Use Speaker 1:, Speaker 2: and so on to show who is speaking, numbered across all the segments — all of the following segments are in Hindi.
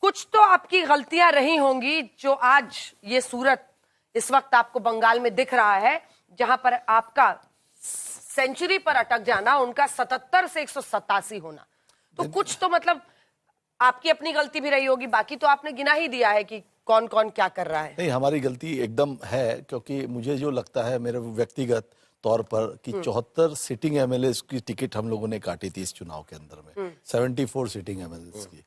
Speaker 1: कुछ तो आपकी गलतियां रही होंगी जो आज ये सूरत इस वक्त आपको बंगाल में दिख रहा है, जहां पर आपका सेंचुरी पर अटक जाना, उनका 77 से 187 होना। तो कुछ तो मतलब आपकी अपनी गलती भी रही होगी, बाकी तो आपने गिना ही दिया है कि कौन कौन क्या कर रहा है।
Speaker 2: नहीं, हमारी गलती एकदम है, क्योंकि मुझे जो लगता है मेरे व्यक्तिगत तौर पर कि 74 सिटिंग एमएलए की टिकट हम लोगों ने काटी थी इस चुनाव के अंदर में, 74 सिटिंग एमएलए की।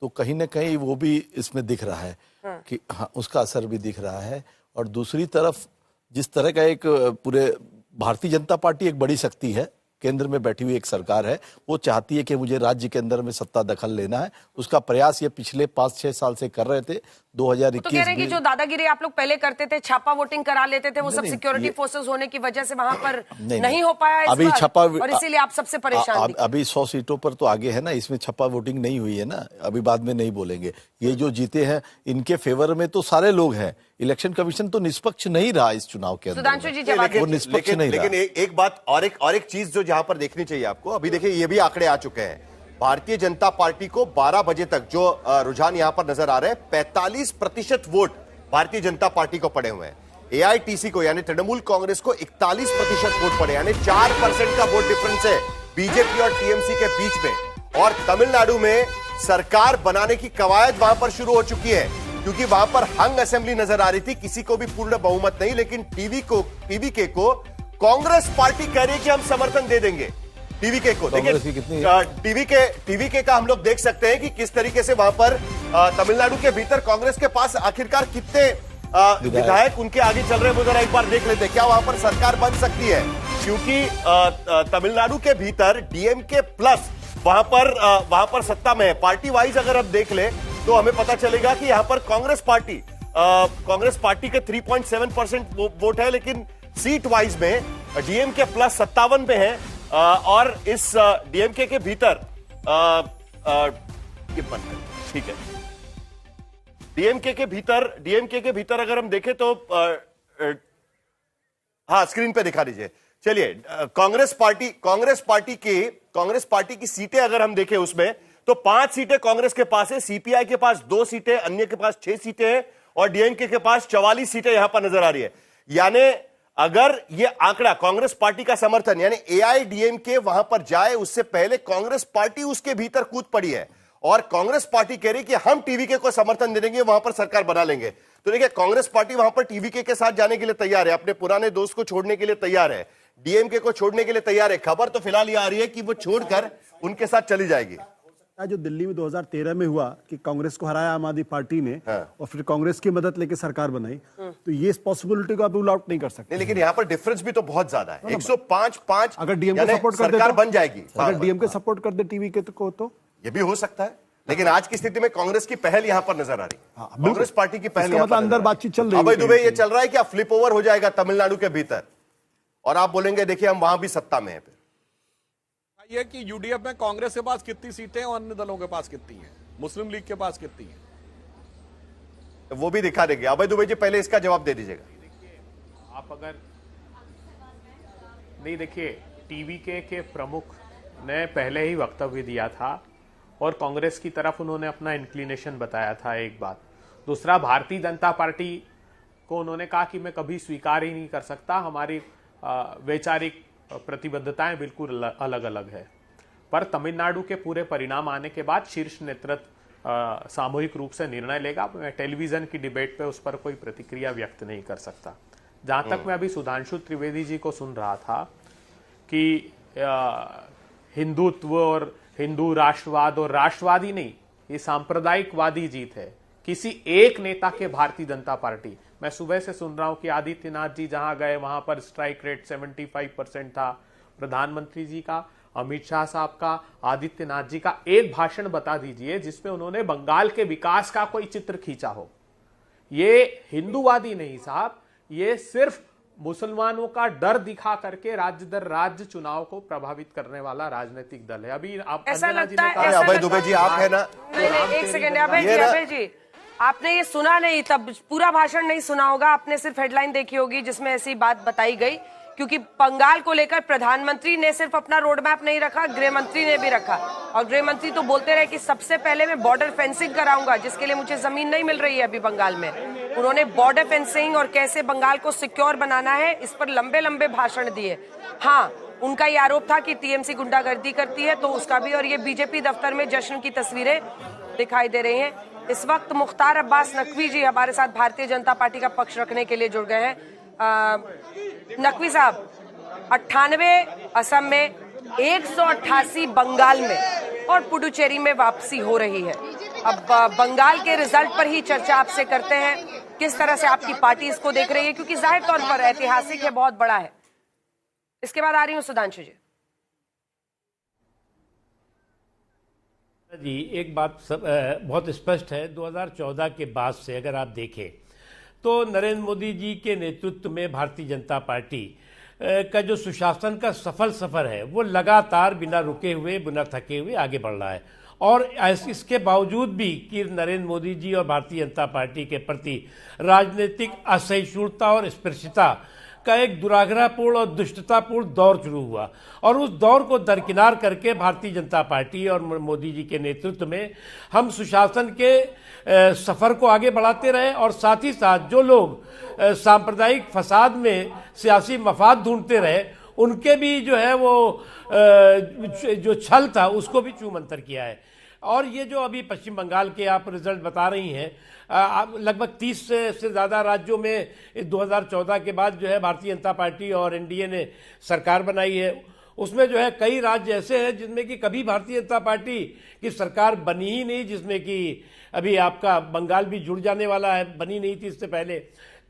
Speaker 2: तो कहीं ना कहीं वो भी इसमें दिख रहा है कि हाँ, उसका असर भी दिख रहा है। और दूसरी तरफ जिस तरह का एक पूरे भारतीय जनता पार्टी एक बड़ी शक्ति है, केंद्र में बैठी हुई एक सरकार है, वो चाहती है कि मुझे राज्य के अंदर में सत्ता दखल लेना है। उसका प्रयास ये पिछले 5-6 साल से कर रहे थे। 2021
Speaker 1: तो कह रहे हैं कि जो दादागिरी आप लोग पहले करते थे, छापा वोटिंग करा लेते थे, वो सब सिक्योरिटी फोर्सेस होने की वजह से वहां पर नहीं हो पाया
Speaker 2: अभी छापा,
Speaker 1: और इसीलिए आप सबसे परेशान।
Speaker 2: अभी 100 सीटों पर तो आगे है ना, इसमें छापा वोटिंग नहीं हुई है ना, अभी बाद में नहीं बोलेंगे। ये जो जीते हैं इनके फेवर में तो सारे लोग हैं। इलेक्शन कमीशन तो निष्पक्ष नहीं रहा इस चुनाव के अंदर।
Speaker 1: सुधांशु जी जवाब।
Speaker 2: वो निष्पक्ष नहीं रहा।
Speaker 3: लेकिन एक बात और एक चीज जो जहां पर देखनी चाहिए आपको, अभी देखिए ये भी आंकड़े आ चुके हैं। भारतीय जनता पार्टी को 12 बजे तक जो रुझान यहां पर नजर आ रहे हैं, 45% वोट भारतीय जनता पार्टी को पड़े हुए हैं। एआईटीसी को यानी तृणमूल कांग्रेस को 41% वोट पड़े, यानी 4% का वोट डिफरेंस है बीजेपी और टीएमसी के बीच में। और तमिलनाडु में सरकार बनाने की कवायद वहां पर शुरू हो चुकी है, क्योंकि वहां पर हंग असेंबली नजर आ रही थी, किसी को भी पूर्ण बहुमत नहीं। लेकिन टीवीके को कांग्रेस पार्टी कह रही है कि हम समर्थन दे देंगे टीवीके को। देखिए टीवीके का हम लोग देख सकते हैं कि किस तरीके से वहां पर तमिलनाडु के भीतर कांग्रेस के पास आखिरकार कितने विधायक उनके आगे चल रहे हैं, वो जरा एक बार देख लेते हैं क्या वहां पर सरकार बन सकती है। क्योंकि तमिलनाडु के भीतर डीएमके प्लस वहां पर सत्ता में है। पार्टी वाइज अगर हम देख ले तो हमें पता चलेगा कि यहां पर कांग्रेस पार्टी के 3.7% वोट है, लेकिन सीट वाइज में डीएमके प्लस 57 पे है। और इस डीएमके के भीतर ठीक है, डीएमके के भीतर अगर हम देखें तो हाँ, स्क्रीन पे दिखा दीजिए। चलिए, कांग्रेस पार्टी की सीटें अगर हम देखें उसमें तो 5 सीटें कांग्रेस के पास है, सीपीआई के पास 2 सीटें, अन्य के पास 6 सीटें हैं और डीएमके के पास 44 सीटें यहां पर नजर आ रही है। यानी अगर ये आंकड़ा कांग्रेस पार्टी का समर्थन यानी एआईडीएमके वहां पर जाए, उससे पहले कांग्रेस पार्टी उसके भीतर कूद पड़ी है और कांग्रेस पार्टी कह रही कि हम टीवीके को समर्थन दे देंगे, वहां पर सरकार बना लेंगे। तो देखिए, कांग्रेस पार्टी वहां पर टीवीके के साथ जाने के लिए तैयार है, अपने पुराने दोस्त को छोड़ने के लिए तैयार है, डीएमके को छोड़ने के लिए तैयार है। खबर तो फिलहाल ये आ रही है कि वो छोड़कर उनके साथ चली जाएगी।
Speaker 4: जो दिल्ली में 2013 में हुआ कि कांग्रेस को हराया आम आदमी पार्टी ने, और फिर कांग्रेस की मदद लेके सरकार बनाई, तो ये इस पॉसिबिलिटी को आप रूल आउट नहीं कर सकते।
Speaker 3: लेकिन यहाँ पर डिफरेंस भी तो बहुत ज्यादा है, 105
Speaker 4: अगर डीएमके सपोर्ट कर दे
Speaker 3: सरकार बन जाएगी।
Speaker 4: अगर डीएमके सपोर्ट कर दे टीवीके को तो
Speaker 3: ये भी हो सकता है, लेकिन आज की स्थिति में कांग्रेस की पहल यहां पर नजर आ रही है। कांग्रेस पार्टी की पहल
Speaker 4: मतलब अंदर बातचीत चल रही है।
Speaker 3: अभय दुबे, ये चल रहा है कि अब फ्लिप ओवर हो जाएगा तमिलनाडु के भीतर और आप बोलेंगे देखिए हम वहां भी सत्ता में है। फिर
Speaker 5: ये कि यूडीएफ में कांग्रेस के पास कितनी सीटें और अन्य दलों के पास कितनी हैं, मुस्लिम लीग के पास कितनी हैं,
Speaker 3: वो भी दिखा देंगे। अभय दुबे जी, पहले इसका जवाब दे दीजिएगा।
Speaker 6: आप अगर नहीं, देखिए, टीवीके के प्रमुख ने पहले ही वक्तव्य दिया था और कांग्रेस की तरफ उन्होंने अपना इंक्लिनेशन बताया था, एक बात। दूसरा, भारतीय जनता पार्टी को उन्होंने कहा कि मैं कभी स्वीकार ही नहीं कर सकता, हमारी वैचारिक प्रतिबद्धताएं बिल्कुल अलग अलग है। पर तमिलनाडु के पूरे परिणाम आने के बाद शीर्ष नेतृत्व सामूहिक रूप से निर्णय लेगा। मैं टेलीविजन की डिबेट पे उस पर कोई प्रतिक्रिया व्यक्त नहीं कर सकता। जहां तक मैं अभी सुधांशु त्रिवेदी जी को सुन रहा था कि हिंदुत्व और हिंदू राष्ट्रवाद और राष्ट्रवादी नहीं, ये सांप्रदायिकवादी जीत है किसी एक नेता के भारतीय जनता पार्टी। मैं सुबह से सुन रहा हूं कि आदित्यनाथ जी जहां गए वहां पर स्ट्राइक रेट 75% था। प्रधानमंत्री जी का, अमित शाह साहब का, आदित्यनाथ जी का एक भाषण बता दीजिए जिसमें उन्होंने बंगाल के विकास का कोई चित्र खींचा हो। ये हिंदूवादी नहीं साहब, ये सिर्फ मुसलमानों का डर दिखा करके राज्य दर राज्य चुनाव को प्रभावित करने वाला राजनीतिक दल है। अभी आप
Speaker 1: ऐसा लगता है,
Speaker 3: अभय दुबे जी आप है ना,
Speaker 1: नहीं, एक सेकंड अभय जी, आपने ये सुना नहीं, तब पूरा भाषण नहीं सुना होगा, आपने सिर्फ हेडलाइन देखी होगी जिसमें ऐसी बात बताई गई क्योंकि बंगाल को लेकर प्रधानमंत्री ने सिर्फ अपना रोड मैप नहीं रखा, गृह मंत्री ने भी रखा। और गृह मंत्री तो बोलते रहे कि सबसे पहले मैं बॉर्डर फेंसिंग कराऊंगा, जिसके लिए मुझे जमीन नहीं मिल रही है अभी बंगाल में। उन्होंने बॉर्डर फेंसिंग और कैसे बंगाल को सिक्योर बनाना है, इस पर लंबे लंबे भाषण दिए। हाँ, उनका ये आरोप था कि टीएमसी गुंडागर्दी करती है, तो उसका भी। और ये बीजेपी दफ्तर में जश्न की तस्वीरें दिखाई दे रही हैं। इस वक्त मुख्तार अब्बास नकवी जी हमारे साथ भारतीय जनता पार्टी का पक्ष रखने के लिए जुड़ गए हैं। नकवी साहब, 98 असम में, 188 बंगाल में और पुडुचेरी में वापसी हो रही है। अब बंगाल के रिजल्ट पर ही चर्चा आपसे करते हैं, किस तरह से आपकी पार्टी इसको देख रही है, क्योंकि जाहिर तौर पर ऐतिहासिक है, बहुत बड़ा है। इसके बाद आ रही हूं सुधांशु जी।
Speaker 7: जी, एक बात बहुत स्पष्ट है, 2014 के बाद से अगर आप देखें तो नरेंद्र मोदी जी के नेतृत्व में भारतीय जनता पार्टी का जो सुशासन का सफल सफर है वो लगातार बिना रुके हुए, बिना थके हुए आगे बढ़ रहा है। और इसके बावजूद भी कि नरेंद्र मोदी जी और भारतीय जनता पार्टी के प्रति राजनीतिक असहिष्णुता और स्पर्शिता का एक दुराग्रहपूर्ण और दुष्टतापूर्ण दौर शुरू हुआ, और उस दौर को दरकिनार करके भारतीय जनता पार्टी और मोदी जी के नेतृत्व में हम सुशासन के सफर को आगे बढ़ाते रहे। और साथ ही साथ जो लोग सांप्रदायिक फसाद में सियासी मफाद ढूंढते रहे, उनके भी जो है वो जो छल था उसको भी छूमंतर किया है। और ये जो अभी पश्चिम बंगाल के आप रिजल्ट बता रही हैं, लगभग 30 से ज़्यादा राज्यों में 2014 के बाद जो है भारतीय जनता पार्टी और एनडीए ने सरकार बनाई है। उसमें जो है कई राज्य ऐसे हैं जिनमें कि कभी भारतीय जनता पार्टी की सरकार बनी ही नहीं, जिसमें कि अभी आपका बंगाल भी जुड़ जाने वाला है, बनी नहीं थी इससे पहले।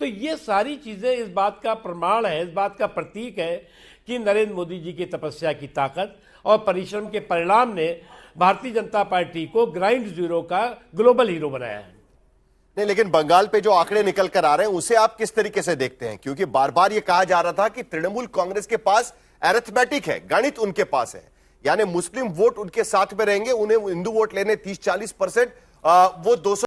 Speaker 7: तो ये सारी चीज़ें इस बात का प्रमाण है, इस बात का प्रतीक है कि नरेंद्र मोदी जी की तपस्या की ताकत और परिश्रम के परिणाम ने भारतीय जनता पार्टी को ग्राउंड जीरो का ग्लोबल हीरो बनाया है।
Speaker 3: नहीं, लेकिन बंगाल पे जो आंकड़े निकल कर आ रहे हैं उसे आप किस तरीके से देखते हैं? क्योंकि बार बार ये कहा जा रहा था कि तृणमूल कांग्रेस के पास अरिथमेटिक है, गणित उनके पास है, यानी मुस्लिम वोट उनके साथ में रहेंगे, उन्हें हिंदू वोट लेने 30-40%, वो 200